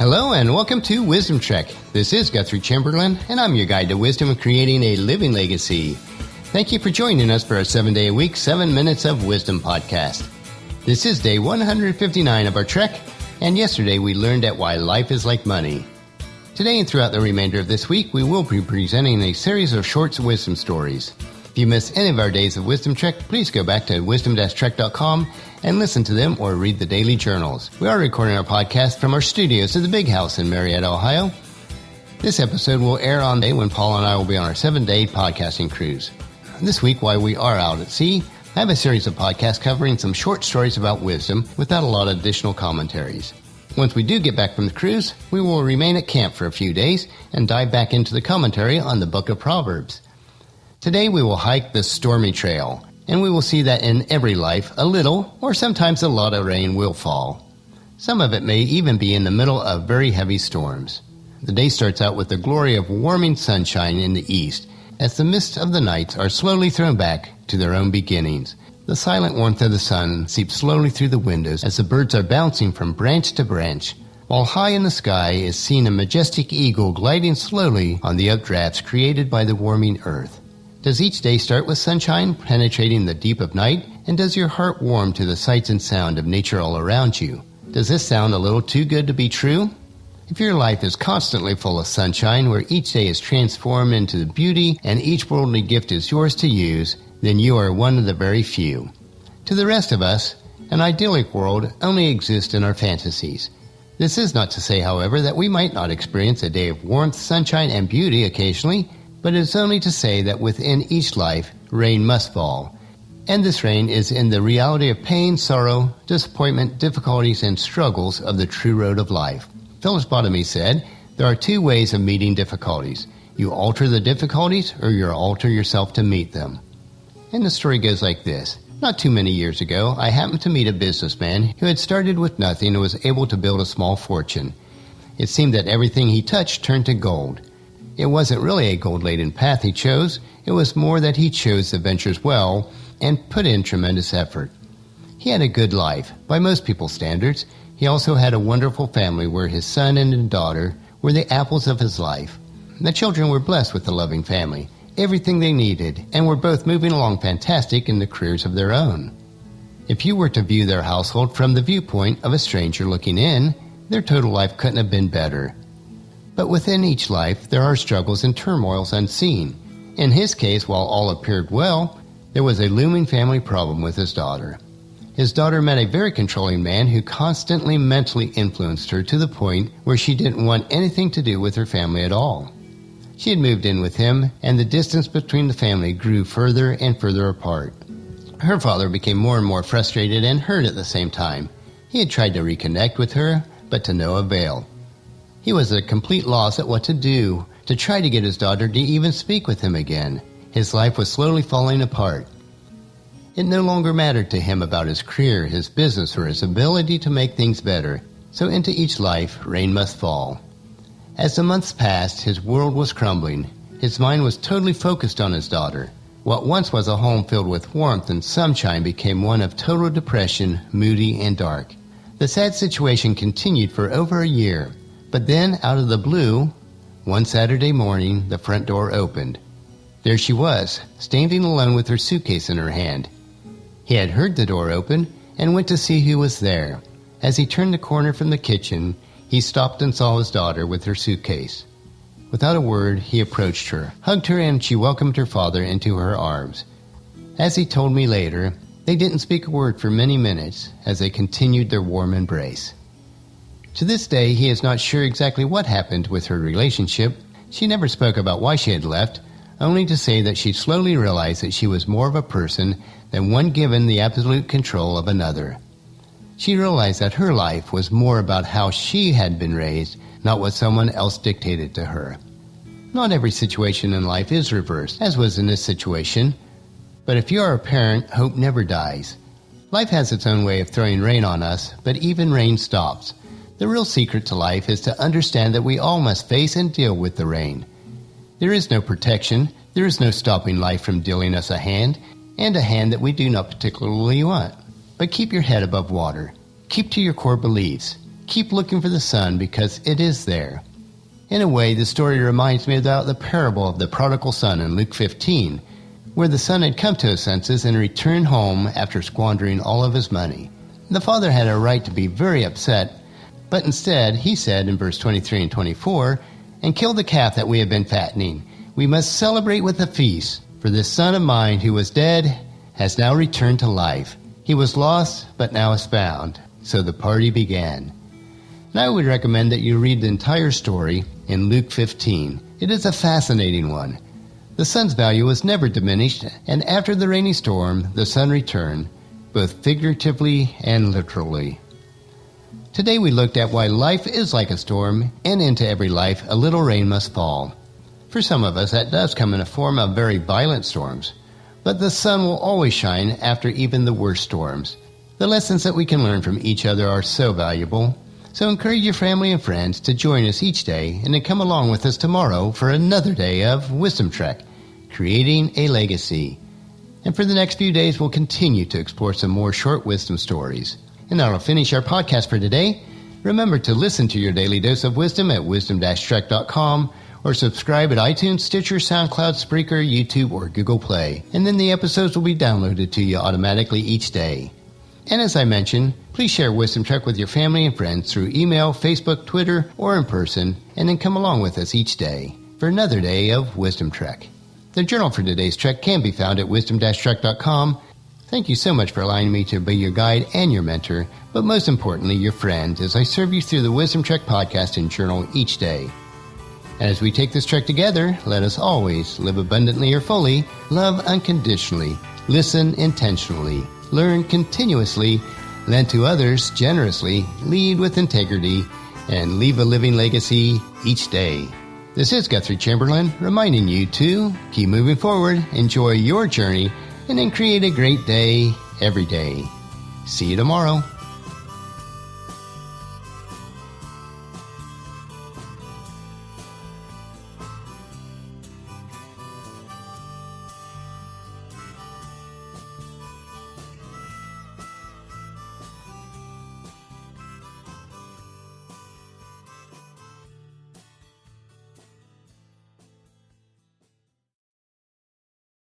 Hello and welcome to Wisdom Trek. This is Guthrie Chamberlain, and I'm your guide to wisdom and creating a living legacy. Thank you for joining us for our 7-day-a-week, 7 Minutes of Wisdom podcast. This is day 159 of our trek, and yesterday we learned at why life is like money. Today and throughout the remainder of this week, we will be presenting a series of short wisdom stories. If you missed any of our days of Wisdom Trek, please go back to wisdom-trek.com and listen to them or read the daily journals. We are recording our podcast from our studios at the Big House in Marietta, Ohio. This episode will air on the day when Paul and I will be on our 7-day podcasting cruise. This week, while we are out at sea, I have a series of podcasts covering some short stories about wisdom without a lot of additional commentaries. Once we do get back from the cruise, we will remain at camp for a few days and dive back into the commentary on the book of Proverbs. Today we will hike the Stormy Trail, and we will see that in every life a little or sometimes a lot of rain will fall. Some of it may even be in the middle of very heavy storms. The day starts out with the glory of warming sunshine in the east as the mists of the nights are slowly thrown back to their own beginnings. The silent warmth of the sun seeps slowly through the windows as the birds are bouncing from branch to branch, while high in the sky is seen a majestic eagle gliding slowly on the updrafts created by the warming earth. Does each day start with sunshine penetrating the deep of night? And does your heart warm to the sights and sound of nature all around you? Does this sound a little too good to be true? If your life is constantly full of sunshine, where each day is transformed into the beauty and each worldly gift is yours to use, then you are one of the very few. To the rest of us, an idyllic world only exists in our fantasies. This is not to say, however, that we might not experience a day of warmth, sunshine, and beauty occasionally, but it is only to say that within each life, rain must fall. And this rain is in the reality of pain, sorrow, disappointment, difficulties, and struggles of the true road of life. Phyllis Bottomley said, there are two ways of meeting difficulties. You alter the difficulties, or you alter yourself to meet them. And the story goes like this. Not too many years ago, I happened to meet a businessman who had started with nothing and was able to build a small fortune. It seemed that everything he touched turned to gold. It wasn't really a gold-laden path he chose. It was more that he chose the ventures well and put in tremendous effort. He had a good life, by most people's standards. He also had a wonderful family where his son and his daughter were the apples of his life. The children were blessed with a loving family, everything they needed, and were both moving along fantastic in the careers of their own. If you were to view their household from the viewpoint of a stranger looking in, their total life couldn't have been better. But within each life, there are struggles and turmoils unseen. In his case, while all appeared well, there was a looming family problem with his daughter. His daughter met a very controlling man who constantly mentally influenced her to the point where she didn't want anything to do with her family at all. She had moved in with him, and the distance between the family grew further and further apart. Her father became more and more frustrated and hurt at the same time. He had tried to reconnect with her, but to no avail. He was at a complete loss at what to do to try to get his daughter to even speak with him again. His life was slowly falling apart. It no longer mattered to him about his career, his business, or his ability to make things better. So into each life, rain must fall. As the months passed, his world was crumbling. His mind was totally focused on his daughter. What once was a home filled with warmth and sunshine became one of total depression, moody and dark. The sad situation continued for over a year. But then, out of the blue, one Saturday morning, the front door opened. There she was, standing alone with her suitcase in her hand. He had heard the door open and went to see who was there. As he turned the corner from the kitchen, he stopped and saw his daughter with her suitcase. Without a word, he approached her, hugged her, and she welcomed her father into her arms. As he told me later, they didn't speak a word for many minutes as they continued their warm embrace. To this day, he is not sure exactly what happened with her relationship. She never spoke about why she had left, only to say that she slowly realized that she was more of a person than one given the absolute control of another. She realized that her life was more about how she had been raised, not what someone else dictated to her. Not every situation in life is reversed, as was in this situation. But if you are a parent, hope never dies. Life has its own way of throwing rain on us, but even rain stops. The real secret to life is to understand that we all must face and deal with the rain. There is no protection, there is no stopping life from dealing us a hand, and a hand that we do not particularly want. But keep your head above water. Keep to your core beliefs. Keep looking for the sun because it is there. In a way, the story reminds me about the parable of the prodigal son in Luke 15, where the son had come to his senses and returned home after squandering all of his money. The father had a right to be very upset, but instead he said in verse 23 and 24, "And kill the calf that we have been fattening. We must celebrate with a feast, for this son of mine who was dead has now returned to life. He was lost, but now is found." So the party began. And I would recommend that you read the entire story in Luke 15. It is a fascinating one. The sun's value was never diminished, and after the rainy storm, the sun returned, both figuratively and literally. Today we looked at why life is like a storm, and into every life a little rain must fall. For some of us, that does come in a form of very violent storms, but the sun will always shine after even the worst storms. The lessons that we can learn from each other are so valuable. So encourage your family and friends to join us each day and to come along with us tomorrow for another day of Wisdom Trek, Creating a Legacy. And for the next few days, we'll continue to explore some more short wisdom stories. And that'll finish our podcast for today. Remember to listen to your daily dose of wisdom at wisdom-trek.com or subscribe at iTunes, Stitcher, SoundCloud, Spreaker, YouTube, or Google Play. And then the episodes will be downloaded to you automatically each day. And as I mentioned, please share Wisdom Trek with your family and friends through email, Facebook, Twitter, or in person, and then come along with us each day for another day of Wisdom Trek. The journal for today's trek can be found at wisdom-trek.com. Thank you so much for allowing me to be your guide and your mentor, but most importantly, your friend, as I serve you through the Wisdom Trek podcast and journal each day. And as we take this trek together, let us always live abundantly or fully, love unconditionally, listen intentionally, learn continuously, lend to others generously, lead with integrity, and leave a living legacy each day. This is Guthrie Chamberlain reminding you to keep moving forward, enjoy your journey, and then create a great day every day. See you tomorrow.